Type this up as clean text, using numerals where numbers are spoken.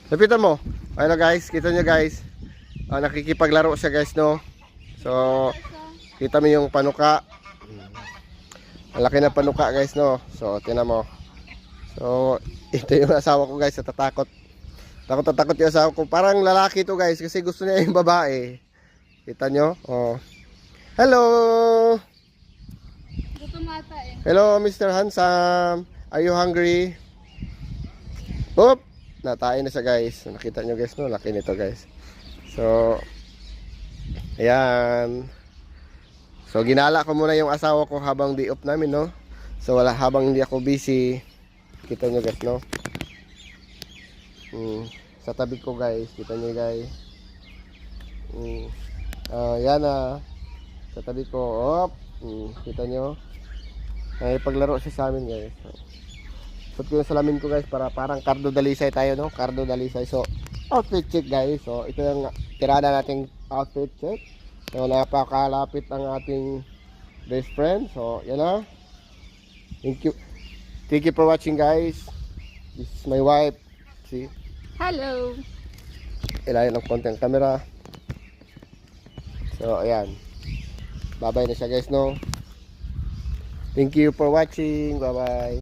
Lapitan mo. Ayun guys, kita nyo guys. Nakikipaglaro siya guys no. So, kita mo yung panuka. Ang laki na panuka guys no. So, tingnan mo. So, ito yung asawa ko guys, natatakot. Takot yung asawa ko. Parang lalaki to guys kasi gusto niya yung babae. Kita nyo? Oh. Hello! Gutom ata eh. Hello, Mr. Handsome. Are you hungry? Oop! Natain na siya guys. Nakita nyo guys no, laki nito guys. So, ayan. So, ginala ko muna yung asawa ko habang di off namin no. So, habang hindi ako busy. Kita nyo guys no. Sa tabi ko guys. Kita nyo guys. Yan na. Sa tabi ko. Op! Kita nyo. Ay, paglaro siya sa amin guys. Put ko yung salamin ko guys para parang Cardo Dalisay tayo no. Cardo Dalisay. So, outfit check guys. So, ito yung tirada nating outfit check. So, napakalapit ang ating best friend. So, yan na. Thank you. Thank you for watching guys. This is my wife. See? Hello. Ilayan ng konti ang camera. So, ayan. Bye-bye na siya guys no. Thank you for watching. Bye-bye.